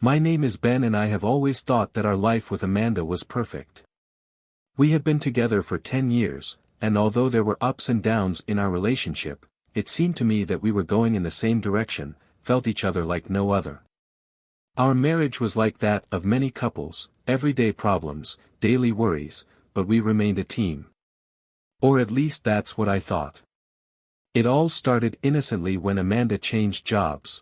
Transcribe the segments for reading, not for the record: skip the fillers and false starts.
My name is Ben and I have always thought that our life with Amanda was perfect. We had been together for 10 years, and although there were ups and downs in our relationship, it seemed to me that we were going in the same direction, felt each other like no other. Our marriage was like that of many couples, everyday problems, daily worries, but we remained a team. Or at least that's what I thought. It all started innocently when Amanda changed jobs.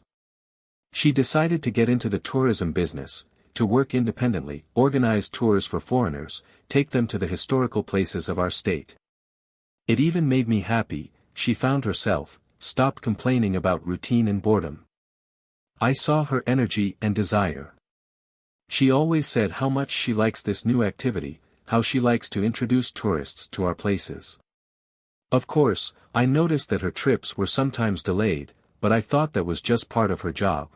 She decided to get into the tourism business, to work independently, organize tours for foreigners, take them to the historical places of our state. It even made me happy. She found herself, stopped complaining about routine and boredom. I saw her energy and desire. She always said how much she likes this new activity, how she likes to introduce tourists to our places. Of course, I noticed that her trips were sometimes delayed, but I thought that was just part of her job.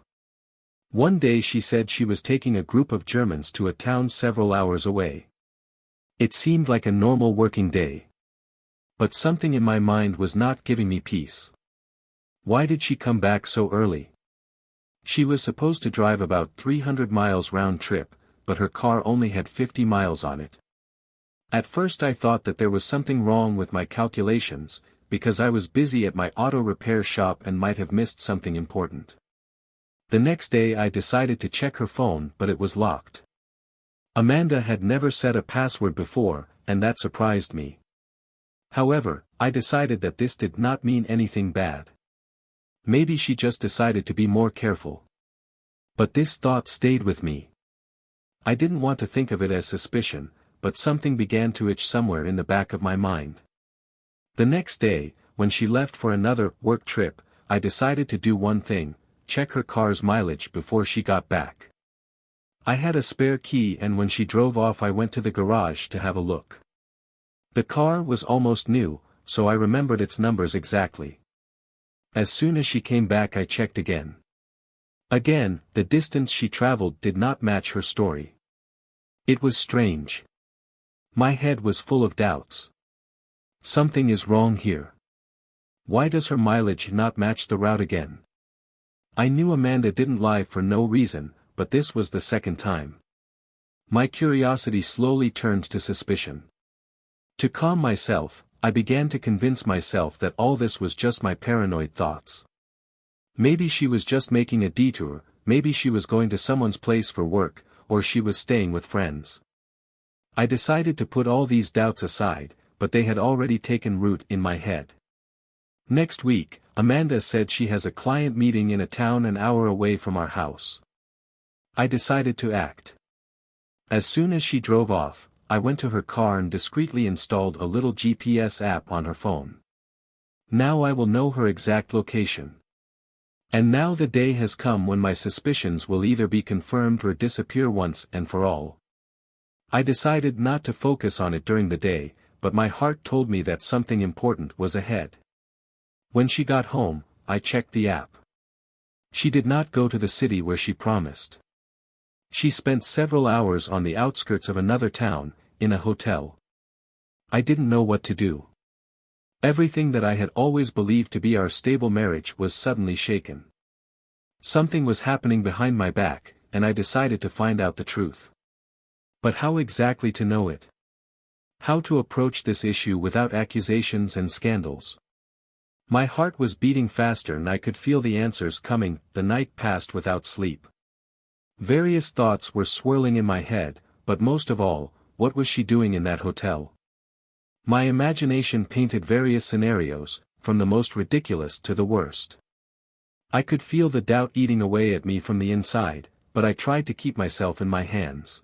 One day she said she was taking a group of Germans to a town several hours away. It seemed like a normal working day. But something in my mind was not giving me peace. Why did she come back so early? She was supposed to drive about 300 miles round trip, but her car only had 50 miles on it. At first I thought that there was something wrong with my calculations, because I was busy at my auto repair shop and might have missed something important. The next day I decided to check her phone, but it was locked. Amanda had never set a password before, and that surprised me. However, I decided that this did not mean anything bad. Maybe she just decided to be more careful. But this thought stayed with me. I didn't want to think of it as suspicion, but something began to itch somewhere in the back of my mind. The next day, when she left for another work trip, I decided to do one thing: check her car's mileage before she got back. I had a spare key and when she drove off I went to the garage to have a look. The car was almost new, so I remembered its numbers exactly. As soon as she came back I checked again. Again, the distance she traveled did not match her story. It was strange. My head was full of doubts. Something is wrong here. Why does her mileage not match the route again? I knew Amanda didn't lie for no reason, but this was the second time. My curiosity slowly turned to suspicion. To calm myself, I began to convince myself that all this was just my paranoid thoughts. Maybe she was just making a detour, maybe she was going to someone's place for work, or she was staying with friends. I decided to put all these doubts aside, but they had already taken root in my head. Next week, Amanda said she has a client meeting in a town an hour away from our house. I decided to act. As soon as she drove off, I went to her car and discreetly installed a little GPS app on her phone. Now I will know her exact location. And now the day has come when my suspicions will either be confirmed or disappear once and for all. I decided not to focus on it during the day, but my heart told me that something important was ahead. When she got home, I checked the app. She did not go to the city where she promised. She spent several hours on the outskirts of another town, in a hotel. I didn't know what to do. Everything that I had always believed to be our stable marriage was suddenly shaken. Something was happening behind my back, and I decided to find out the truth. But how exactly to know it? How to approach this issue without accusations and scandals? My heart was beating faster and I could feel the answers coming. The night passed without sleep. Various thoughts were swirling in my head, but most of all, what was she doing in that hotel? My imagination painted various scenarios, from the most ridiculous to the worst. I could feel the doubt eating away at me from the inside, but I tried to keep myself in my hands.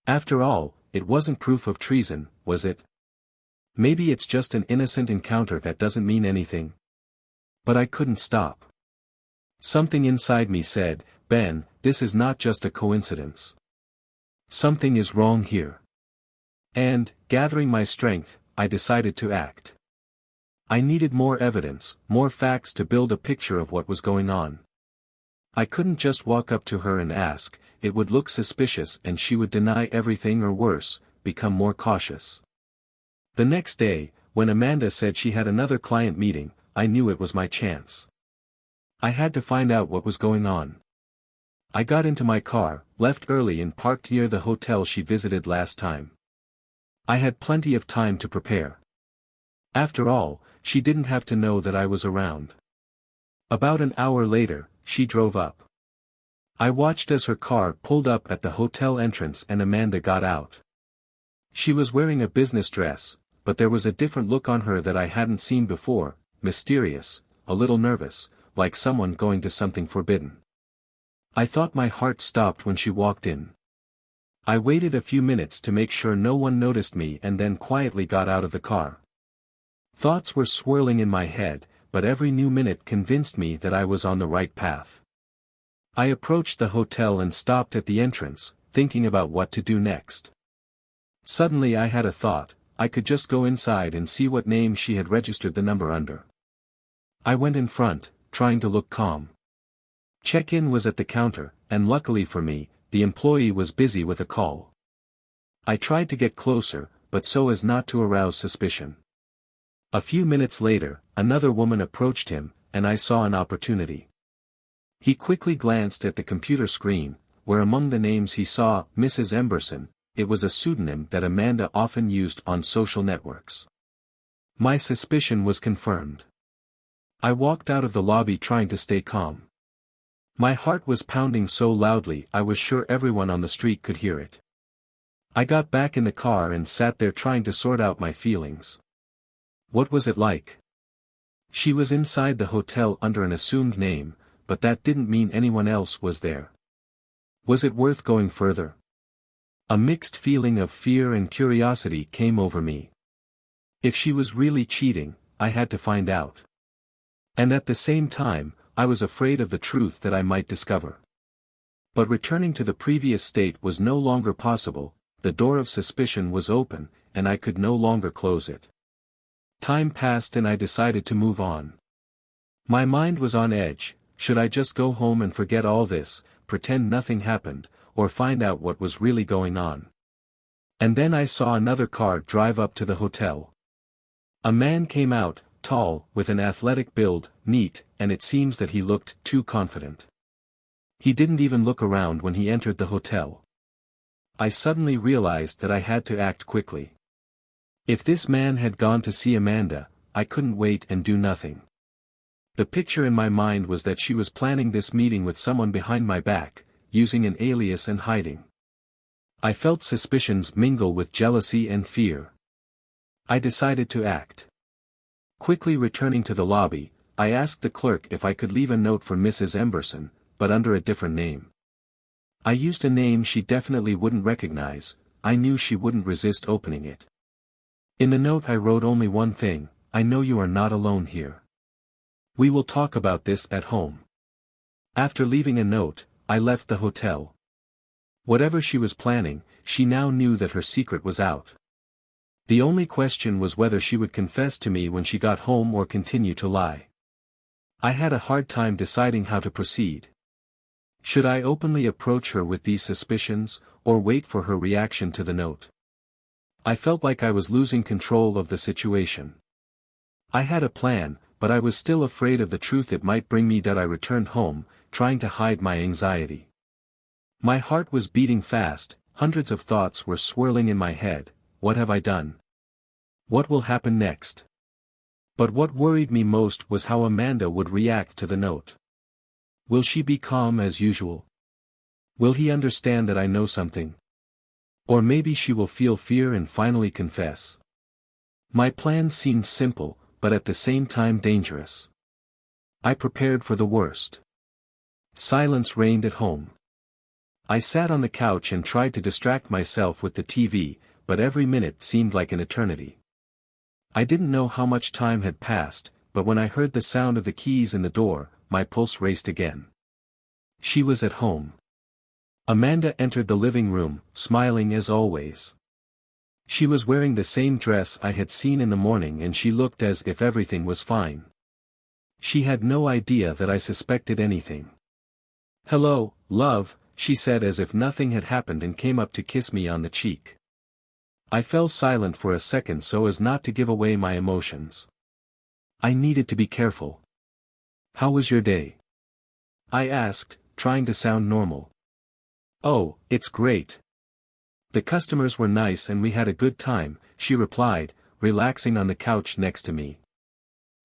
After all, it wasn't proof of treason, was it? Maybe it's just an innocent encounter that doesn't mean anything. But I couldn't stop. Something inside me said, Ben, this is not just a coincidence. Something is wrong here. And, gathering my strength, I decided to act. I needed more evidence, more facts to build a picture of what was going on. I couldn't just walk up to her and ask, it would look suspicious and she would deny everything or worse, become more cautious. The next day, when Amanda said she had another client meeting, I knew it was my chance. I had to find out what was going on. I got into my car, left early and parked near the hotel she visited last time. I had plenty of time to prepare. After all, she didn't have to know that I was around. About an hour later, she drove up. I watched as her car pulled up at the hotel entrance and Amanda got out. She was wearing a business dress, but there was a different look on her that I hadn't seen before, mysterious, a little nervous, like someone going to something forbidden. I thought my heart stopped when she walked in. I waited a few minutes to make sure no one noticed me and then quietly got out of the car. Thoughts were swirling in my head, but every new minute convinced me that I was on the right path. I approached the hotel and stopped at the entrance, thinking about what to do next. Suddenly I had a thought, I could just go inside and see what name she had registered the number under. I went in front, trying to look calm. Check-in was at the counter, and luckily for me, the employee was busy with a call. I tried to get closer, but so as not to arouse suspicion. A few minutes later, another woman approached him, and I saw an opportunity. He quickly glanced at the computer screen, where among the names he saw Mrs. Emberson. It was a pseudonym that Amanda often used on social networks. My suspicion was confirmed. I walked out of the lobby trying to stay calm. My heart was pounding so loudly I was sure everyone on the street could hear it. I got back in the car and sat there trying to sort out my feelings. What was it like? She was inside the hotel under an assumed name, but that didn't mean anyone else was there. Was it worth going further? A mixed feeling of fear and curiosity came over me. If she was really cheating, I had to find out. And at the same time, I was afraid of the truth that I might discover. But returning to the previous state was no longer possible, the door of suspicion was open, and I could no longer close it. Time passed and I decided to move on. My mind was on edge, should I just go home and forget all this, pretend nothing happened, or find out what was really going on? And then I saw another car drive up to the hotel. A man came out, tall, with an athletic build, neat, and it seems that he looked too confident. He didn't even look around when he entered the hotel. I suddenly realized that I had to act quickly. If this man had gone to see Amanda, I couldn't wait and do nothing. The picture in my mind was that she was planning this meeting with someone behind my back, using an alias and hiding. I felt suspicions mingle with jealousy and fear. I decided to act. Quickly returning to the lobby, I asked the clerk if I could leave a note for Mrs. Emberson, but under a different name. I used a name she definitely wouldn't recognize, I knew she wouldn't resist opening it. In the note I wrote only one thing, I know you are not alone here. We will talk about this at home. After leaving a note, I left the hotel. Whatever she was planning, she now knew that her secret was out. The only question was whether she would confess to me when she got home or continue to lie. I had a hard time deciding how to proceed. Should I openly approach her with these suspicions, or wait for her reaction to the note? I felt like I was losing control of the situation. I had a plan, but I was still afraid of the truth it might bring me. That I returned home, trying to hide my anxiety. My heart was beating fast, hundreds of thoughts were swirling in my head. What have I done? What will happen next? But what worried me most was how Amanda would react to the note. Will she be calm as usual? Will he understand that I know something? Or maybe she will feel fear and finally confess. My plan seemed simple, but at the same time dangerous. I prepared for the worst. Silence reigned at home. I sat on the couch and tried to distract myself with the TV, but every minute seemed like an eternity. I didn't know how much time had passed, but when I heard the sound of the keys in the door, my pulse raced again. She was at home. Amanda entered the living room, smiling as always. She was wearing the same dress I had seen in the morning and she looked as if everything was fine. She had no idea that I suspected anything. "Hello, love," she said as if nothing had happened and came up to kiss me on the cheek. I fell silent for a second so as not to give away my emotions. I needed to be careful. "How was your day?" I asked, trying to sound normal. "Oh, it's great. The customers were nice and we had a good time," she replied, relaxing on the couch next to me.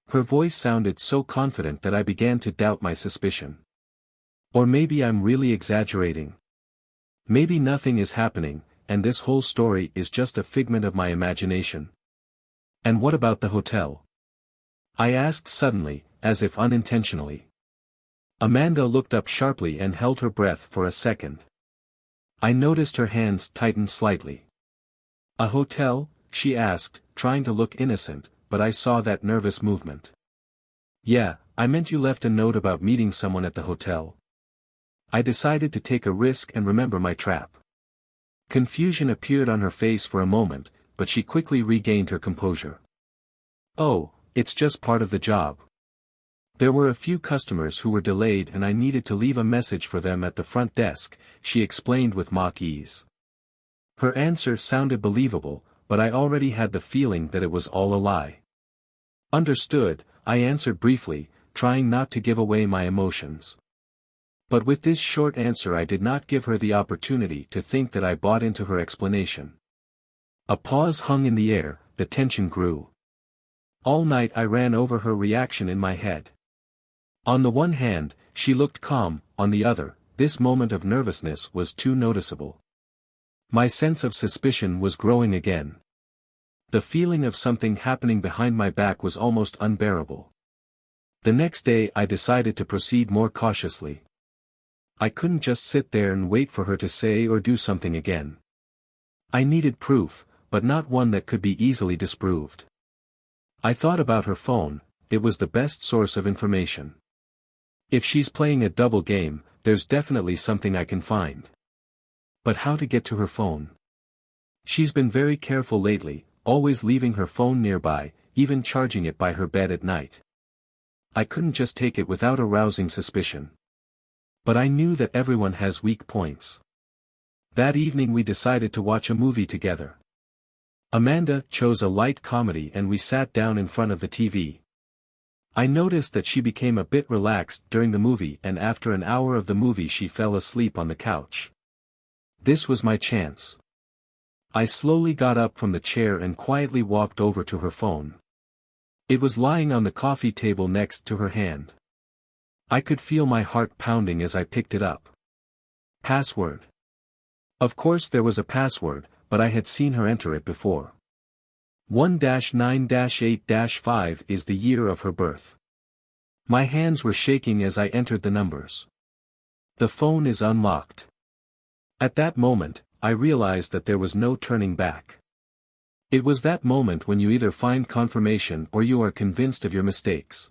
Her voice sounded so confident that I began to doubt my suspicion. Or maybe I'm really exaggerating. Maybe nothing is happening, and this whole story is just a figment of my imagination. "And what about the hotel?" I asked suddenly, as if unintentionally. Amanda looked up sharply and held her breath for a second. I noticed her hands tighten slightly. "A hotel?" she asked, trying to look innocent, but I saw that nervous movement. "Yeah, I meant you left a note about meeting someone at the hotel." I decided to take a risk and remember my trap. Confusion appeared on her face for a moment, but she quickly regained her composure. "Oh, it's just part of the job. There were a few customers who were delayed and I needed to leave a message for them at the front desk," she explained with mock ease. Her answer sounded believable, but I already had the feeling that it was all a lie. "Understood," I answered briefly, trying not to give away my emotions. But with this short answer I did not give her the opportunity to think that I bought into her explanation. A pause hung in the air, the tension grew. All night I ran over her reaction in my head. On the one hand, she looked calm, on the other, this moment of nervousness was too noticeable. My sense of suspicion was growing again. The feeling of something happening behind my back was almost unbearable. The next day I decided to proceed more cautiously. I couldn't just sit there and wait for her to say or do something again. I needed proof, but not one that could be easily disproved. I thought about her phone, it was the best source of information. If she's playing a double game, there's definitely something I can find. But how to get to her phone? She's been very careful lately, always leaving her phone nearby, even charging it by her bed at night. I couldn't just take it without arousing suspicion. But I knew that everyone has weak points. That evening we decided to watch a movie together. Amanda chose a light comedy and we sat down in front of the TV. I noticed that she became a bit relaxed during the movie and after an hour of the movie she fell asleep on the couch. This was my chance. I slowly got up from the chair and quietly walked over to her phone. It was lying on the coffee table next to her hand. I could feel my heart pounding as I picked it up. Password. Of course there was a password, but I had seen her enter it before. 1-9-8-5 is the year of her birth. My hands were shaking as I entered the numbers. The phone is unlocked. At that moment, I realized that there was no turning back. It was that moment when you either find confirmation or you are convinced of your mistakes.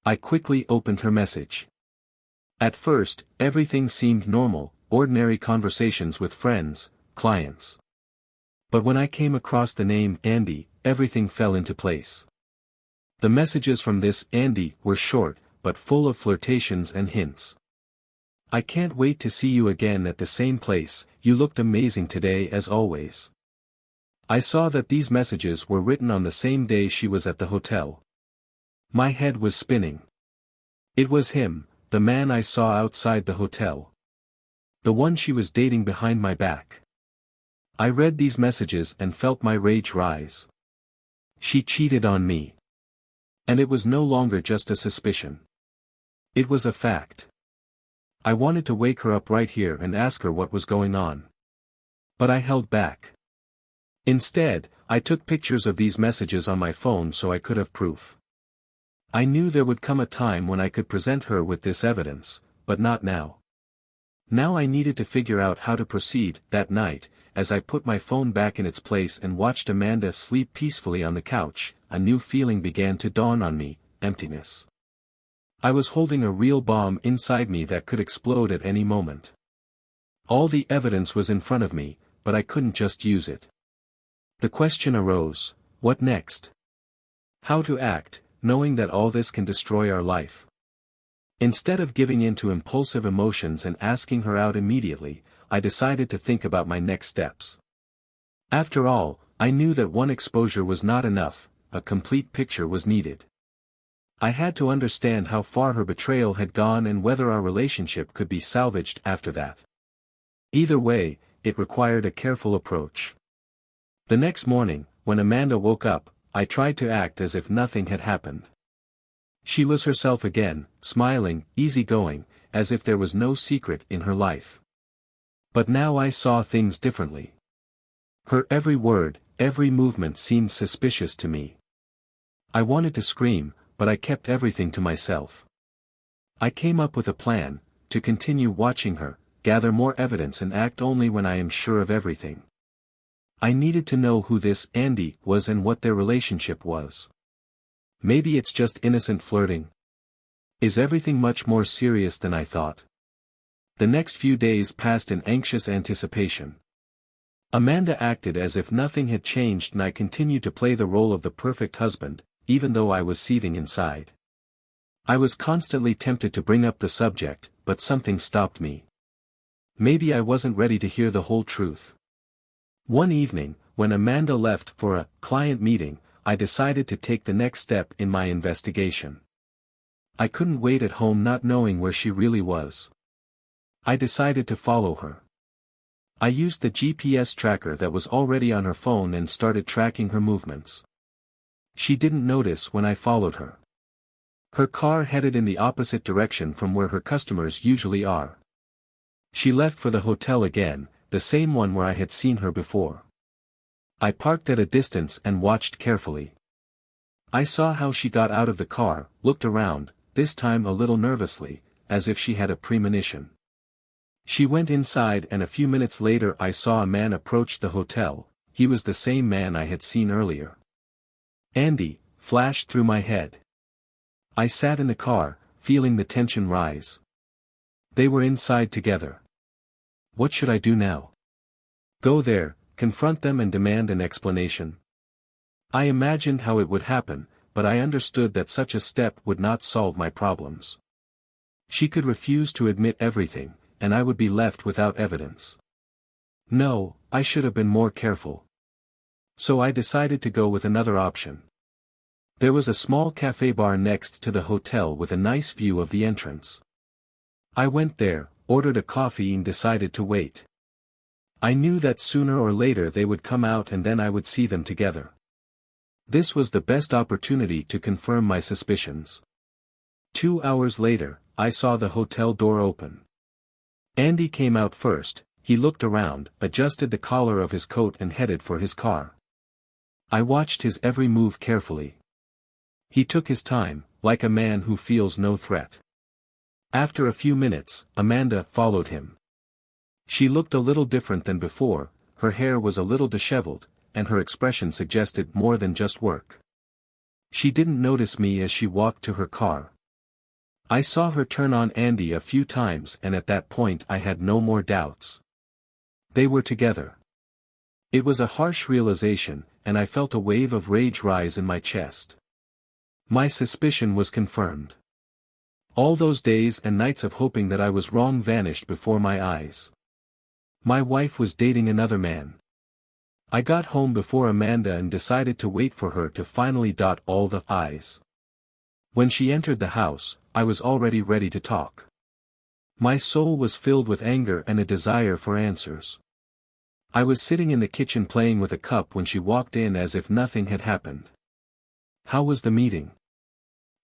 I quickly opened her message. At first, everything seemed normal, ordinary conversations with friends, clients. But when I came across the name Andy, everything fell into place. The messages from this Andy were short, but full of flirtations and hints. "I can't wait to see you again at the same place, you looked amazing today as always." I saw that these messages were written on the same day she was at the hotel. My head was spinning. It was him, the man I saw outside the hotel. The one she was dating behind my back. I read these messages and felt my rage rise. She cheated on me. And it was no longer just a suspicion. It was a fact. I wanted to wake her up right here and ask her what was going on. But I held back. Instead, I took pictures of these messages on my phone so I could have proof. I knew there would come a time when I could present her with this evidence, but not now. Now I needed to figure out how to proceed. That night, as I put my phone back in its place and watched Amanda sleep peacefully on the couch, a new feeling began to dawn on me: emptiness. I was holding a real bomb inside me that could explode at any moment. All the evidence was in front of me, but I couldn't just use it. The question arose: what next? How to act, knowing that all this can destroy our life? Instead of giving in to impulsive emotions and asking her out immediately, I decided to think about my next steps. After all, I knew that one exposure was not enough, a complete picture was needed. I had to understand how far her betrayal had gone and whether our relationship could be salvaged after that. Either way, it required a careful approach. The next morning, when Amanda woke up, I tried to act as if nothing had happened. She was herself again, smiling, easygoing, as if there was no secret in her life. But now I saw things differently. Her every word, every movement seemed suspicious to me. I wanted to scream, but I kept everything to myself. I came up with a plan: to continue watching her, gather more evidence and act only when I am sure of everything. I needed to know who this Andy was and what their relationship was. Maybe it's just innocent flirting. Is everything much more serious than I thought? The next few days passed in anxious anticipation. Amanda acted as if nothing had changed and I continued to play the role of the perfect husband, even though I was seething inside. I was constantly tempted to bring up the subject, but something stopped me. Maybe I wasn't ready to hear the whole truth. One evening, when Amanda left for a client meeting, I decided to take the next step in my investigation. I couldn't wait at home not knowing where she really was. I decided to follow her. I used the GPS tracker that was already on her phone and started tracking her movements. She didn't notice when I followed her. Her car headed in the opposite direction from where her customers usually are. She left for the hotel again, the same one where I had seen her before. I parked at a distance and watched carefully. I saw how she got out of the car, looked around, this time a little nervously, as if she had a premonition. She went inside and a few minutes later I saw a man approach the hotel. He was the same man I had seen earlier. Andy, flashed through my head. I sat in the car, feeling the tension rise. They were inside together. What should I do now? Go there, confront them and demand an explanation? I imagined how it would happen, but I understood that such a step would not solve my problems. She could refuse to admit everything, and I would be left without evidence. No, I should have been more careful. So I decided to go with another option. There was a small cafe bar next to the hotel with a nice view of the entrance. I went there, ordered a coffee and decided to wait. I knew that sooner or later they would come out and then I would see them together. This was the best opportunity to confirm my suspicions. 2 hours later, I saw the hotel door open. Andy came out first. He looked around, adjusted the collar of his coat and headed for his car. I watched his every move carefully. He took his time, like a man who feels no threat. After a few minutes, Amanda followed him. She looked a little different than before, her hair was a little disheveled, and her expression suggested more than just work. She didn't notice me as she walked to her car. I saw her turn on Andy a few times and at that point I had no more doubts. They were together. It was a harsh realization, and I felt a wave of rage rise in my chest. My suspicion was confirmed. All those days and nights of hoping that I was wrong vanished before my eyes. My wife was dating another man. I got home before Amanda and decided to wait for her to finally dot all the I's. When she entered the house, I was already ready to talk. My soul was filled with anger and a desire for answers. I was sitting in the kitchen playing with a cup when she walked in as if nothing had happened. How was the meeting?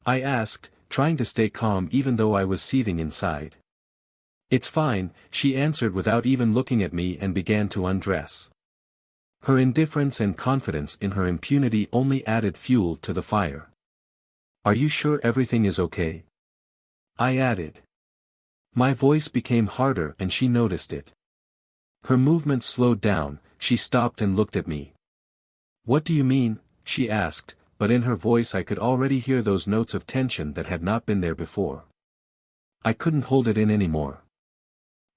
I asked, trying to stay calm even though I was seething inside. It's fine, she answered without even looking at me and began to undress. Her indifference and confidence in her impunity only added fuel to the fire. Are you sure everything is okay? I added. My voice became harder and she noticed it. Her movements slowed down, she stopped and looked at me. What do you mean? She asked, but in her voice I could already hear those notes of tension that had not been there before. I couldn't hold it in anymore.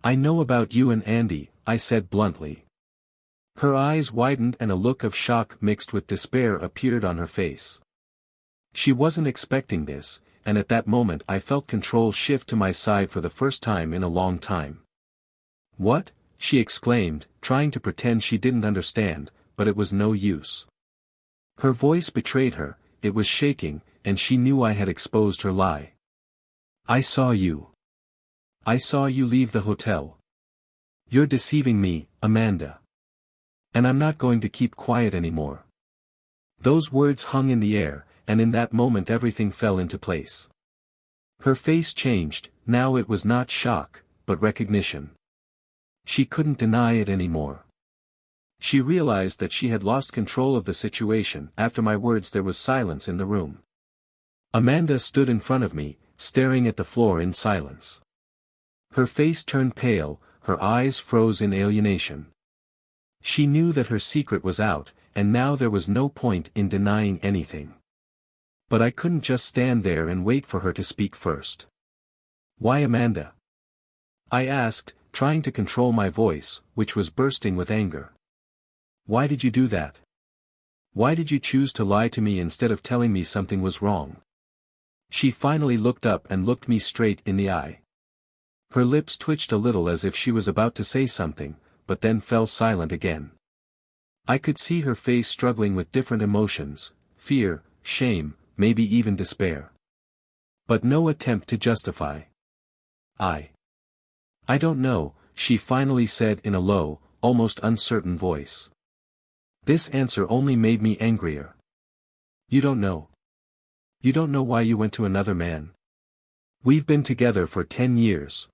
I know about you and Andy, I said bluntly. Her eyes widened and a look of shock mixed with despair appeared on her face. She wasn't expecting this, and at that moment I felt control shift to my side for the first time in a long time. What? She exclaimed, trying to pretend she didn't understand, but it was no use. Her voice betrayed her, it was shaking, and she knew I had exposed her lie. I saw you. I saw you leave the hotel. You're deceiving me, Amanda. And I'm not going to keep quiet anymore. Those words hung in the air, and in that moment everything fell into place. Her face changed, now it was not shock, but recognition. She couldn't deny it anymore. She realized that she had lost control of the situation. After my words there was silence in the room. Amanda stood in front of me, staring at the floor in silence. Her face turned pale, her eyes froze in alienation. She knew that her secret was out, and now there was no point in denying anything. But I couldn't just stand there and wait for her to speak first. Why, Amanda? I asked, trying to control my voice, which was bursting with anger. Why did you do that? Why did you choose to lie to me instead of telling me something was wrong? She finally looked up and looked me straight in the eye. Her lips twitched a little as if she was about to say something, but then fell silent again. I could see her face struggling with different emotions, fear, shame, maybe even despair. But no attempt to justify. I don't know, she finally said in a low, almost uncertain voice. This answer only made me angrier. You don't know. You don't know why you went to another man. We've been together for 10 years.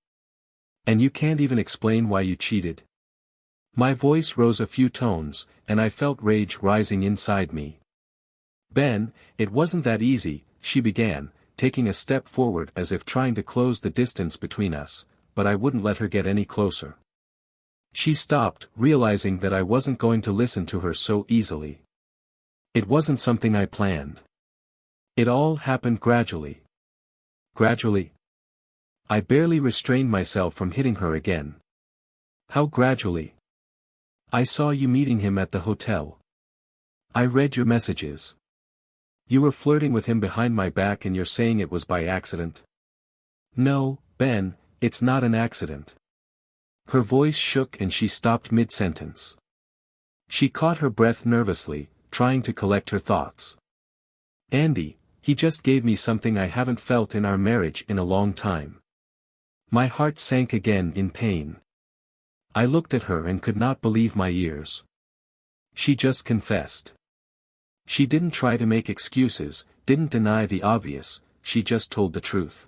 And you can't even explain why you cheated. My voice rose a few tones, and I felt rage rising inside me. Ben, it wasn't that easy, she began, taking a step forward as if trying to close the distance between us, but I wouldn't let her get any closer. She stopped, realizing that I wasn't going to listen to her so easily. It wasn't something I planned. It all happened gradually. Gradually? I barely restrained myself from hitting her again. How gradually? I saw you meeting him at the hotel. I read your messages. You were flirting with him behind my back and you're saying it was by accident? No, Ben, it's not an accident. Her voice shook and she stopped mid-sentence. She caught her breath nervously, trying to collect her thoughts. Andy, he just gave me something I haven't felt in our marriage in a long time. My heart sank again in pain. I looked at her and could not believe my ears. She just confessed. She didn't try to make excuses, didn't deny the obvious, she just told the truth.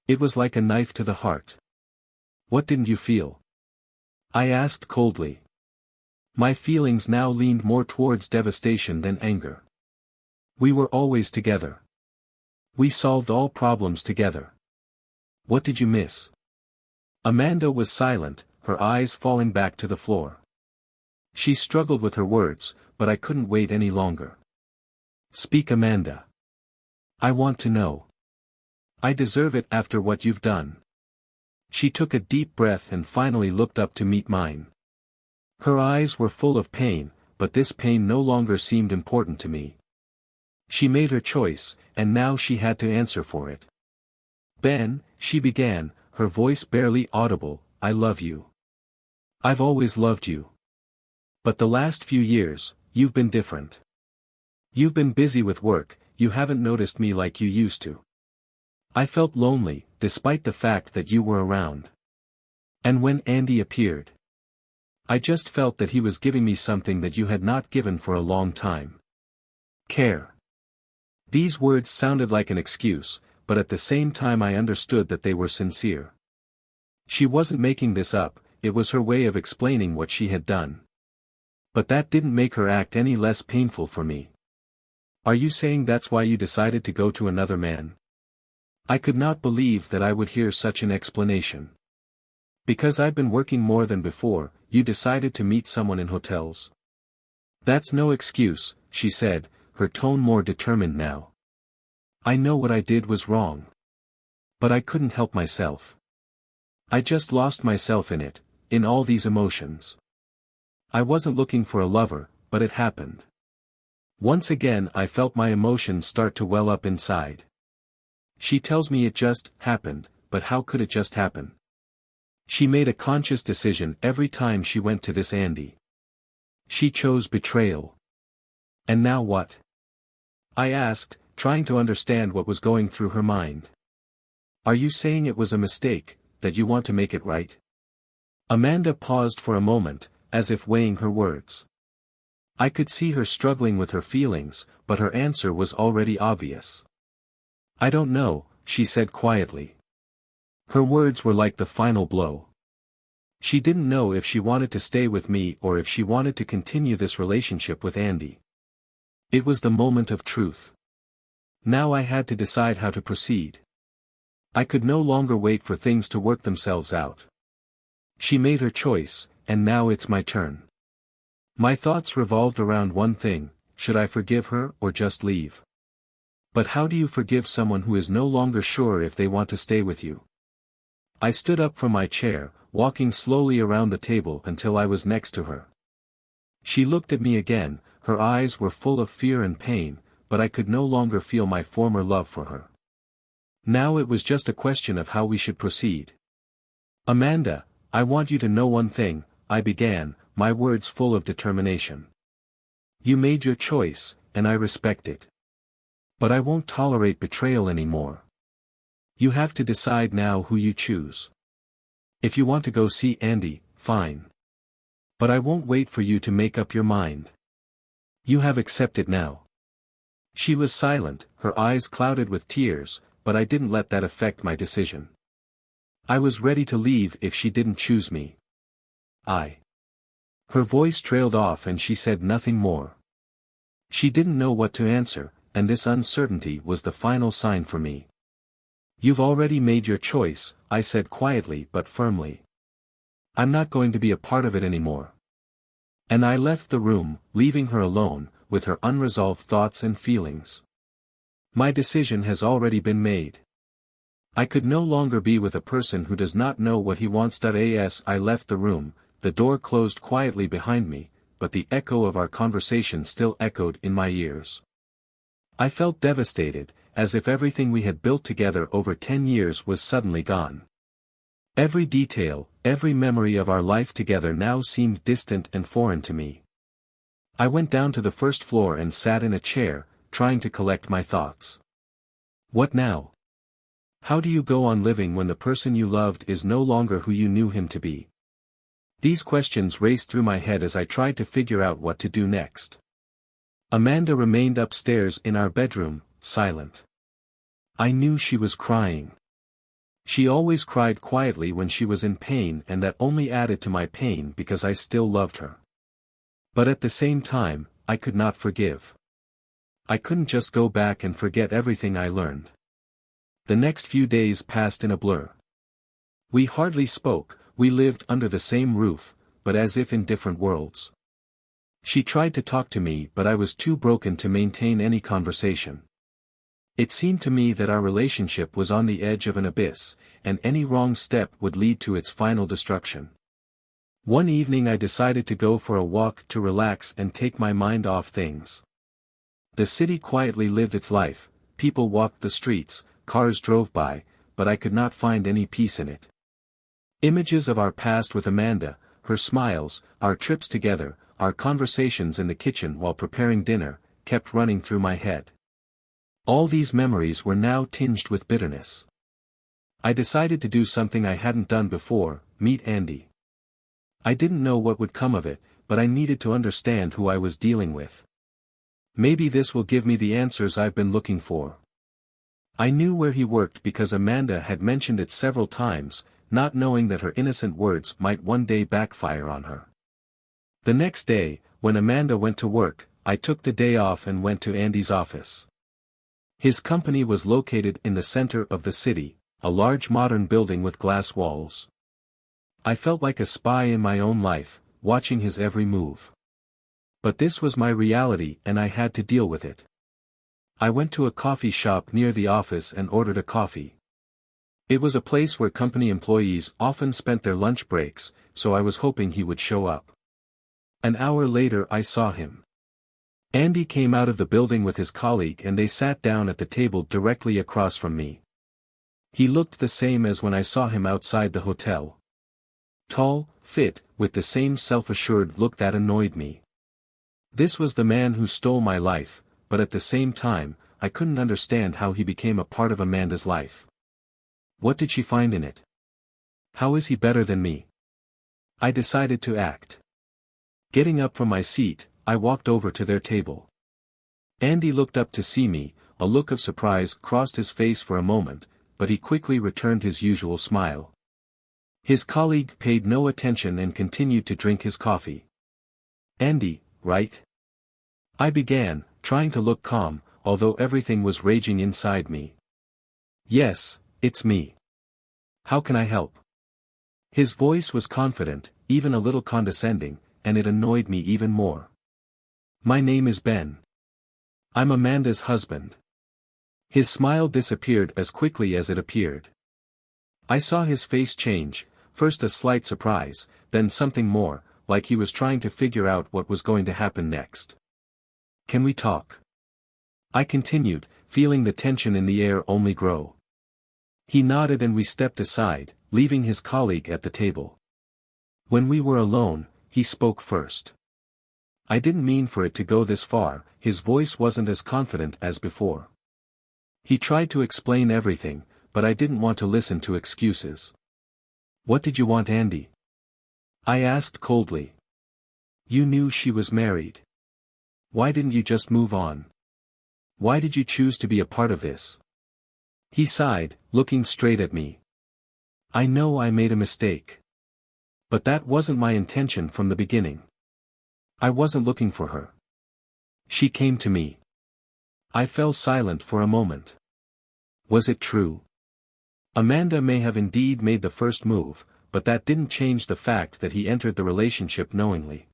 It was like a knife to the heart. What didn't you feel? I asked coldly. My feelings now leaned more towards devastation than anger. We were always together. We solved all problems together. What did you miss? Amanda was silent, her eyes falling back to the floor. She struggled with her words, but I couldn't wait any longer. Speak, Amanda. I want to know. I deserve it after what you've done. She took a deep breath and finally looked up to meet mine. Her eyes were full of pain, but this pain no longer seemed important to me. She made her choice, and now she had to answer for it. Ben, she began, her voice barely audible, I love you. I've always loved you. But the last few years, you've been different. You've been busy with work, you haven't noticed me like you used to. I felt lonely, despite the fact that you were around. And when Andy appeared, I just felt that he was giving me something that you had not given for a long time. Care. These words sounded like an excuse, but at the same time I understood that they were sincere. She wasn't making this up, it was her way of explaining what she had done. But that didn't make her act any less painful for me. Are you saying that's why you decided to go to another man? I could not believe that I would hear such an explanation. Because I've been working more than before, you decided to meet someone in hotels. That's no excuse, she said, her tone more determined now. I know what I did was wrong. But I couldn't help myself. I just lost myself in it, in all these emotions. I wasn't looking for a lover, but it happened. Once again I felt my emotions start to well up inside. She tells me it just happened, but how could it just happen? She made a conscious decision every time she went to this Andy. She chose betrayal. And now what? I asked, trying to understand what was going through her mind. Are you saying it was a mistake, that you want to make it right? Amanda paused for a moment, as if weighing her words. I could see her struggling with her feelings, but her answer was already obvious. I don't know, she said quietly. Her words were like the final blow. She didn't know if she wanted to stay with me or if she wanted to continue this relationship with Andy. It was the moment of truth. Now I had to decide how to proceed. I could no longer wait for things to work themselves out. She made her choice, and now it's my turn. My thoughts revolved around one thing: should I forgive her or just leave? But how do you forgive someone who is no longer sure if they want to stay with you? I stood up from my chair, walking slowly around the table until I was next to her. She looked at me again, her eyes were full of fear and pain, but I could no longer feel my former love for her. Now it was just a question of how we should proceed. Amanda, I want you to know one thing, I began, my words full of determination. You made your choice, and I respect it. But I won't tolerate betrayal anymore. You have to decide now who you choose. If you want to go see Andy, fine. But I won't wait for you to make up your mind. You have accepted now. She was silent, her eyes clouded with tears, but I didn't let that affect my decision. I was ready to leave if she didn't choose me. Her voice trailed off and she said nothing more. She didn't know what to answer, and this uncertainty was the final sign for me. You've already made your choice, I said quietly but firmly. I'm not going to be a part of it anymore. And I left the room, leaving her alone, with her unresolved thoughts and feelings. My decision has already been made. I could no longer be with a person who does not know what he wants. As I left the room, the door closed quietly behind me, but the echo of our conversation still echoed in my ears. I felt devastated, as if everything we had built together over 10 years was suddenly gone. Every detail, every memory of our life together now seemed distant and foreign to me. I went down to the first floor and sat in a chair, trying to collect my thoughts. What now? How do you go on living when the person you loved is no longer who you knew him to be? These questions raced through my head as I tried to figure out what to do next. Amanda remained upstairs in our bedroom, silent. I knew she was crying. She always cried quietly when she was in pain, and that only added to my pain because I still loved her. But at the same time, I could not forgive. I couldn't just go back and forget everything I learned. The next few days passed in a blur. We hardly spoke, we lived under the same roof, but as if in different worlds. She tried to talk to me, but I was too broken to maintain any conversation. It seemed to me that our relationship was on the edge of an abyss, and any wrong step would lead to its final destruction. One evening I decided to go for a walk to relax and take my mind off things. The city quietly lived its life, people walked the streets, cars drove by, but I could not find any peace in it. Images of our past with Amanda, her smiles, our trips together, our conversations in the kitchen while preparing dinner, kept running through my head. All these memories were now tinged with bitterness. I decided to do something I hadn't done before, meet Andy. I didn't know what would come of it, but I needed to understand who I was dealing with. Maybe this will give me the answers I've been looking for. I knew where he worked because Amanda had mentioned it several times, not knowing that her innocent words might one day backfire on her. The next day, when Amanda went to work, I took the day off and went to Andy's office. His company was located in the center of the city, a large modern building with glass walls. I felt like a spy in my own life, watching his every move. But this was my reality and I had to deal with it. I went to a coffee shop near the office and ordered a coffee. It was a place where company employees often spent their lunch breaks, so I was hoping he would show up. An hour later I saw him. Andy came out of the building with his colleague and they sat down at the table directly across from me. He looked the same as when I saw him outside the hotel. Tall, fit, with the same self-assured look that annoyed me. This was the man who stole my life, but at the same time, I couldn't understand how he became a part of Amanda's life. What did she find in it? How is he better than me? I decided to act. Getting up from my seat, I walked over to their table. Andy looked up to see me, a look of surprise crossed his face for a moment, but he quickly returned his usual smile. His colleague paid no attention and continued to drink his coffee. Andy, right? I began, trying to look calm, although everything was raging inside me. Yes, it's me. How can I help? His voice was confident, even a little condescending, and it annoyed me even more. My name is Ben. I'm Amanda's husband. His smile disappeared as quickly as it appeared. I saw his face change, first a slight surprise, then something more, like he was trying to figure out what was going to happen next. Can we talk? I continued, feeling the tension in the air only grow. He nodded and we stepped aside, leaving his colleague at the table. When we were alone, he spoke first. I didn't mean for it to go this far, his voice wasn't as confident as before. He tried to explain everything, but I didn't want to listen to excuses. What did you want, Andy? I asked coldly. You knew she was married. Why didn't you just move on? Why did you choose to be a part of this? He sighed, looking straight at me. I know I made a mistake. But that wasn't my intention from the beginning. I wasn't looking for her. She came to me. I fell silent for a moment. Was it true? Amanda may have indeed made the first move, but that didn't change the fact that he entered the relationship knowingly.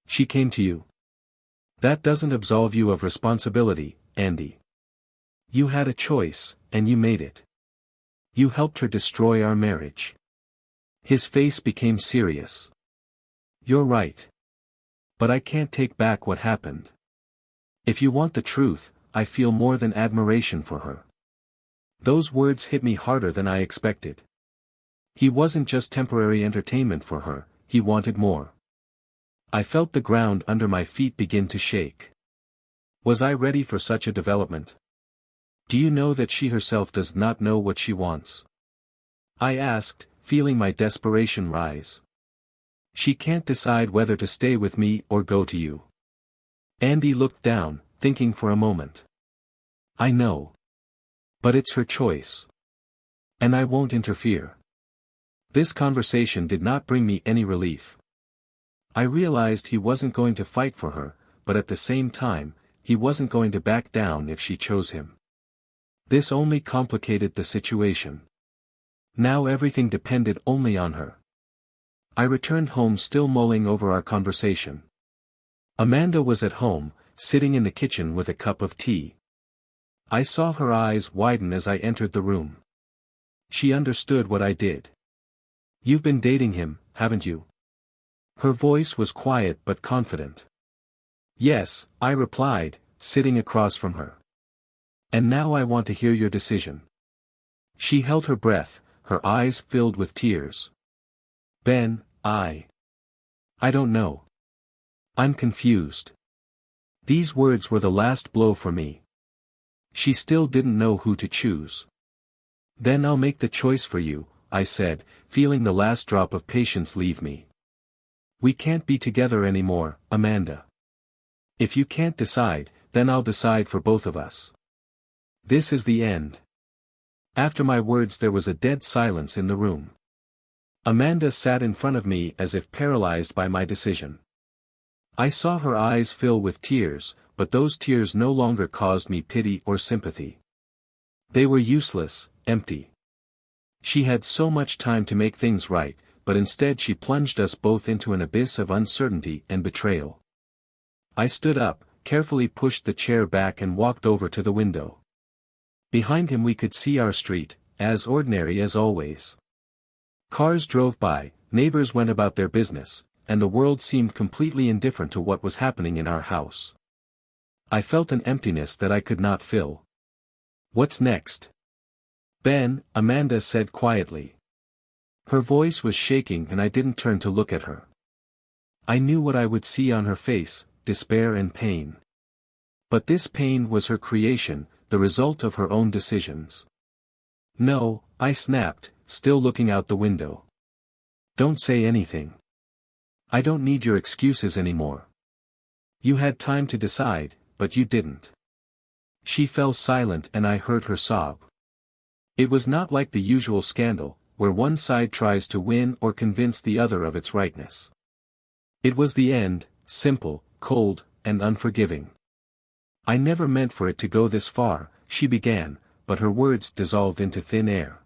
She came to you. That doesn't absolve you of responsibility, Andy. You had a choice, and you made it. You helped her destroy our marriage. His face became serious. You're right. But I can't take back what happened. If you want the truth, I feel more than admiration for her. Those words hit me harder than I expected. He wasn't just temporary entertainment for her, he wanted more. I felt the ground under my feet begin to shake. Was I ready for such a development? Do you know that she herself does not know what she wants? I asked, feeling my desperation rise. She can't decide whether to stay with me or go to you. Andy looked down, thinking for a moment. I know. But it's her choice. And I won't interfere. This conversation did not bring me any relief. I realized he wasn't going to fight for her, but at the same time, he wasn't going to back down if she chose him. This only complicated the situation. Now everything depended only on her. I returned home still mulling over our conversation. Amanda was at home, sitting in the kitchen with a cup of tea. I saw her eyes widen as I entered the room. She understood what I did. You've been dating him, haven't you? Her voice was quiet but confident. Yes, I replied, sitting across from her. And now I want to hear your decision. She held her breath, her eyes filled with tears. Ben, I don't know. I'm confused. These words were the last blow for me. She still didn't know who to choose. Then I'll make the choice for you, I said, feeling the last drop of patience leave me. We can't be together anymore, Amanda. If you can't decide, then I'll decide for both of us. This is the end. After my words there was a dead silence in the room. Amanda sat in front of me as if paralyzed by my decision. I saw her eyes fill with tears, but those tears no longer caused me pity or sympathy. They were useless, empty. She had so much time to make things right, but instead she plunged us both into an abyss of uncertainty and betrayal. I stood up, carefully pushed the chair back and walked over to the window. Behind him we could see our street, as ordinary as always. Cars drove by, neighbors went about their business, and the world seemed completely indifferent to what was happening in our house. I felt an emptiness that I could not fill. What's next? Ben, Amanda said quietly. Her voice was shaking and I didn't turn to look at her. I knew what I would see on her face, despair and pain. But this pain was her creation, the result of her own decisions. No, I snapped, still looking out the window. Don't say anything. I don't need your excuses anymore. You had time to decide, but you didn't. She fell silent and I heard her sob. It was not like the usual scandal, where one side tries to win or convince the other of its rightness. It was the end, simple, cold, and unforgiving. I never meant for it to go this far, she began, but her words dissolved into thin air.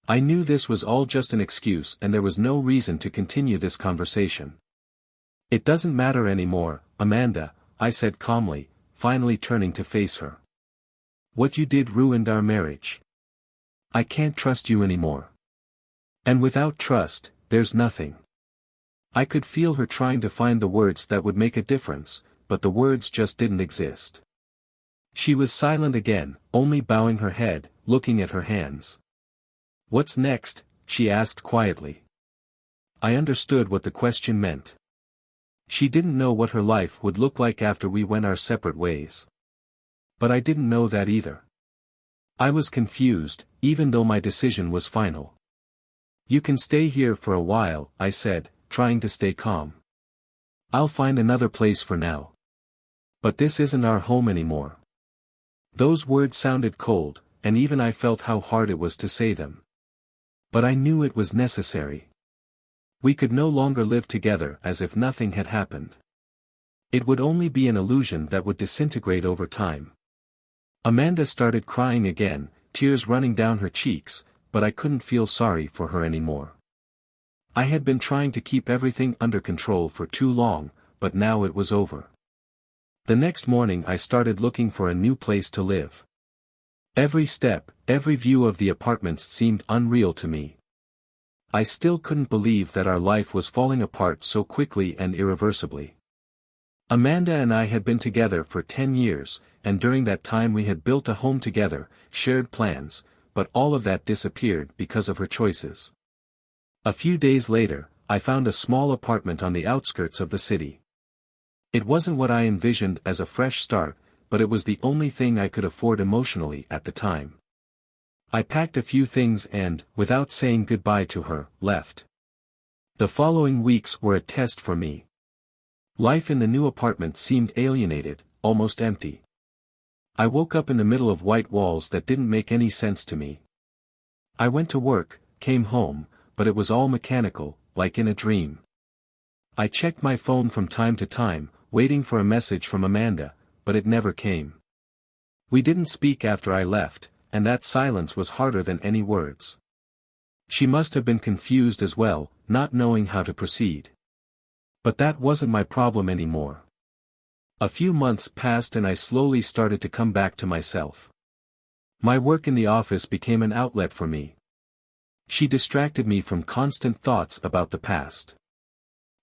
I knew this was all just an excuse and there was no reason to continue this conversation. It doesn't matter anymore, Amanda, I said calmly, finally turning to face her. What you did ruined our marriage. I can't trust you anymore. And without trust, there's nothing. I could feel her trying to find the words that would make a difference, but the words just didn't exist. She was silent again, only bowing her head, looking at her hands. What's next? She asked quietly. I understood what the question meant. She didn't know what her life would look like after we went our separate ways. But I didn't know that either. I was confused, even though my decision was final. You can stay here for a while, I said, trying to stay calm. I'll find another place for now. But this isn't our home anymore. Those words sounded cold, and even I felt how hard it was to say them. But I knew it was necessary. We could no longer live together as if nothing had happened. It would only be an illusion that would disintegrate over time. Amanda started crying again, tears running down her cheeks, but I couldn't feel sorry for her anymore. I had been trying to keep everything under control for too long, but now it was over. The next morning I started looking for a new place to live. Every step, every view of the apartments seemed unreal to me. I still couldn't believe that our life was falling apart so quickly and irreversibly. Amanda and I had been together for 10 years, and during that time we had built a home together, shared plans, but all of that disappeared because of her choices. A few days later, I found a small apartment on the outskirts of the city. It wasn't what I envisioned as a fresh start, but it was the only thing I could afford emotionally at the time. I packed a few things and, without saying goodbye to her, left. The following weeks were a test for me. Life in the new apartment seemed alienated, almost empty. I woke up in the middle of white walls that didn't make any sense to me. I went to work, came home, but it was all mechanical, like in a dream. I checked my phone from time to time, waiting for a message from Amanda, but it never came. We didn't speak after I left, and that silence was harder than any words. She must have been confused as well, not knowing how to proceed. But that wasn't my problem anymore. A few months passed and I slowly started to come back to myself. My work in the office became an outlet for me. She distracted me from constant thoughts about the past.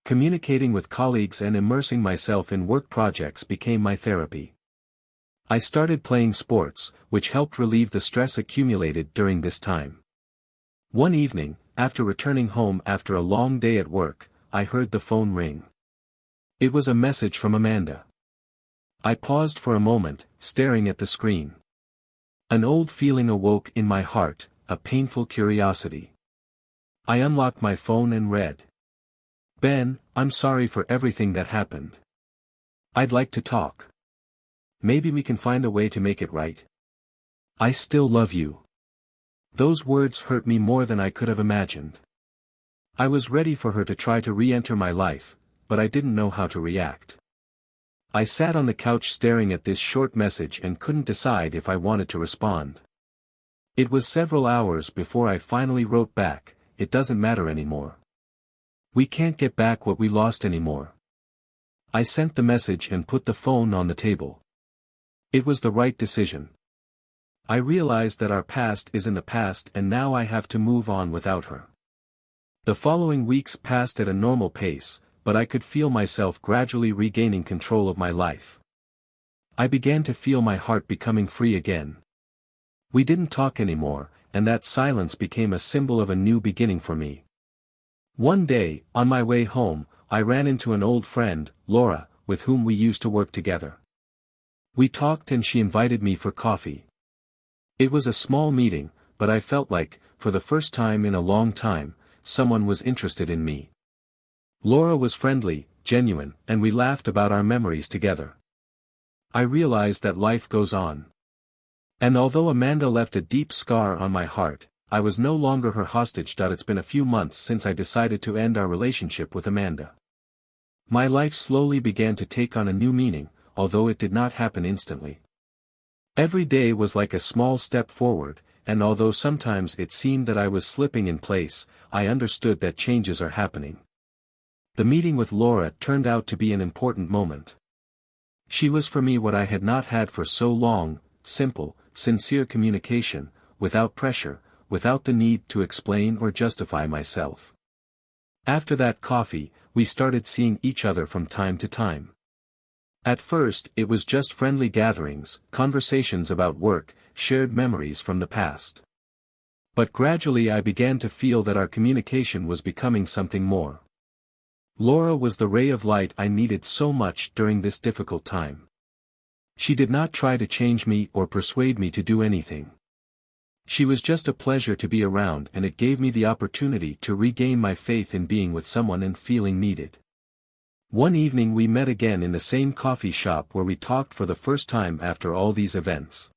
Communicating with colleagues and immersing myself in work projects became my therapy. I started playing sports, which helped relieve the stress accumulated during this time. One evening, after returning home after a long day at work, I heard the phone ring. It was a message from Amanda. I paused for a moment, staring at the screen. An old feeling awoke in my heart, a painful curiosity. I unlocked my phone and read. Ben, I'm sorry for everything that happened. I'd like to talk. Maybe we can find a way to make it right. I still love you. Those words hurt me more than I could have imagined. I was ready for her to try to re-enter my life, but I didn't know how to react. I sat on the couch staring at this short message and couldn't decide if I wanted to respond. It was several hours before I finally wrote back, it doesn't matter anymore. We can't get back what we lost anymore. I sent the message and put the phone on the table. It was the right decision. I realized that our past is in the past and now I have to move on without her. The following weeks passed at a normal pace, but I could feel myself gradually regaining control of my life. I began to feel my heart becoming free again. We didn't talk anymore, and that silence became a symbol of a new beginning for me. One day, on my way home, I ran into an old friend, Laura, with whom we used to work together. We talked and she invited me for coffee. It was a small meeting, but I felt like, for the first time in a long time, someone was interested in me. Laura was friendly, genuine, and we laughed about our memories together. I realized that life goes on. And although Amanda left a deep scar on my heart, I was no longer her hostage. It's been a few months since I decided to end our relationship with Amanda. My life slowly began to take on a new meaning, although it did not happen instantly. Every day was like a small step forward, and although sometimes it seemed that I was slipping in place, I understood that changes are happening. The meeting with Laura turned out to be an important moment. She was for me what I had not had for so long: simple, sincere communication, without pressure, without the need to explain or justify myself. After that coffee, we started seeing each other from time to time. At first, it was just friendly gatherings, conversations about work, shared memories from the past. But gradually I began to feel that our communication was becoming something more. Laura was the ray of light I needed so much during this difficult time. She did not try to change me or persuade me to do anything. She was just a pleasure to be around, and it gave me the opportunity to regain my faith in being with someone and feeling needed. One evening we met again in the same coffee shop where we talked for the first time after all these events.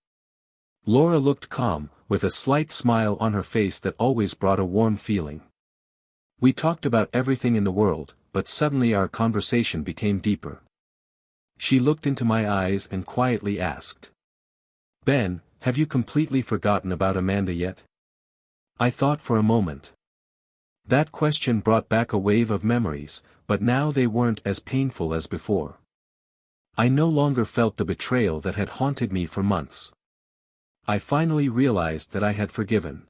Laura looked calm, with a slight smile on her face that always brought a warm feeling. We talked about everything in the world, but suddenly our conversation became deeper. She looked into my eyes and quietly asked, "Ben, have you completely forgotten about Amanda yet?" I thought for a moment. That question brought back a wave of memories, but now they weren't as painful as before. I no longer felt the betrayal that had haunted me for months. I finally realized that I had forgiven.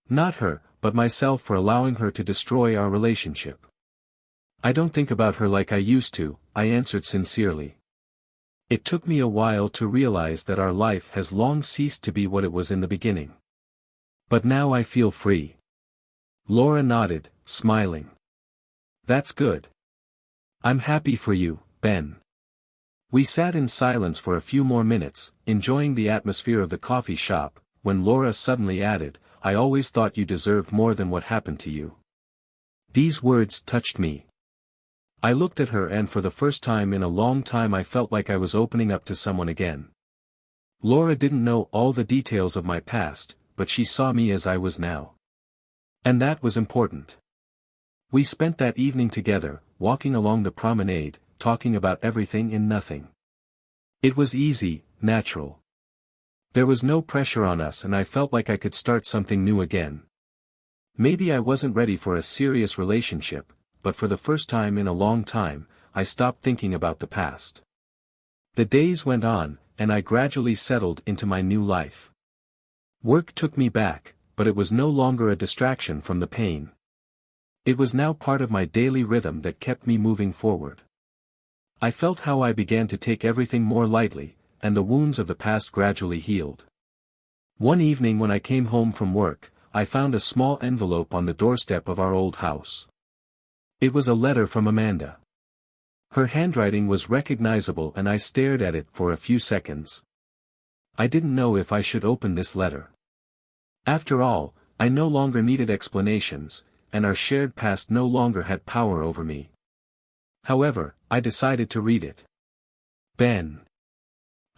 Not her, but myself for allowing her to destroy our relationship. "I don't think about her like I used to," I answered sincerely. It took me a while to realize that our life has long ceased to be what it was in the beginning. But now I feel free. Laura nodded, smiling. "That's good. I'm happy for you, Ben." We sat in silence for a few more minutes, enjoying the atmosphere of the coffee shop, when Laura suddenly added, "I always thought you deserved more than what happened to you." These words touched me. I looked at her, and for the first time in a long time I felt like I was opening up to someone again. Laura didn't know all the details of my past, but she saw me as I was now. And that was important. We spent that evening together, walking along the promenade, talking about everything and nothing. It was easy, natural. There was no pressure on us, and I felt like I could start something new again. Maybe I wasn't ready for a serious relationship, but for the first time in a long time, I stopped thinking about the past. The days went on, and I gradually settled into my new life. Work took me back, but it was no longer a distraction from the pain. It was now part of my daily rhythm that kept me moving forward. I felt how I began to take everything more lightly, and the wounds of the past gradually healed. One evening when I came home from work, I found a small envelope on the doorstep of our old house. It was a letter from Amanda. Her handwriting was recognizable, and I stared at it for a few seconds. I didn't know if I should open this letter. After all, I no longer needed explanations, and our shared past no longer had power over me. However, I decided to read it. "Ben,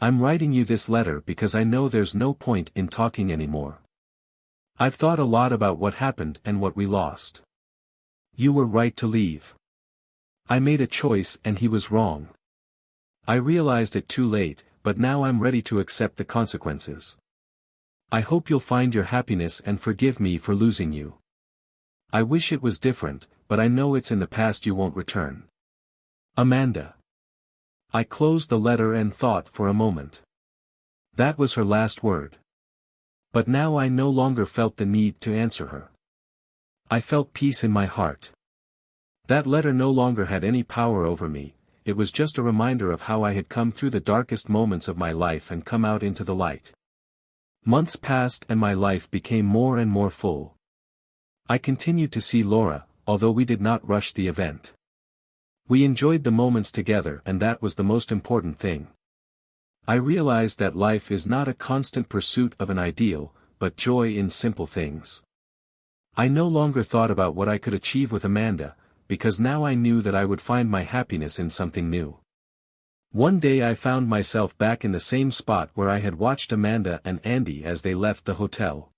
I'm writing you this letter because I know there's no point in talking anymore. I've thought a lot about what happened and what we lost. You were right to leave. I made a choice and he was wrong. I realized it too late, but now I'm ready to accept the consequences. I hope you'll find your happiness and forgive me for losing you. I wish it was different, but I know it's in the past. You won't return. Amanda." I closed the letter and thought for a moment. That was her last word. But now I no longer felt the need to answer her. I felt peace in my heart. That letter no longer had any power over me. It was just a reminder of how I had come through the darkest moments of my life and come out into the light. Months passed and my life became more and more full. I continued to see Laura, although we did not rush the event. We enjoyed the moments together, and that was the most important thing. I realized that life is not a constant pursuit of an ideal, but joy in simple things. I no longer thought about what I could achieve with Amanda, because now I knew that I would find my happiness in something new. One day I found myself back in the same spot where I had watched Amanda and Andy as they left the hotel.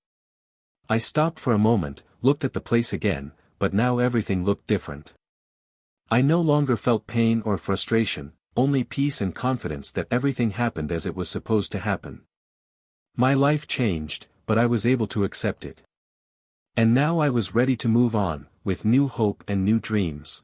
I stopped for a moment, looked at the place again, but now everything looked different. I no longer felt pain or frustration, only peace and confidence that everything happened as it was supposed to happen. My life changed, but I was able to accept it. And now I was ready to move on, with new hope and new dreams.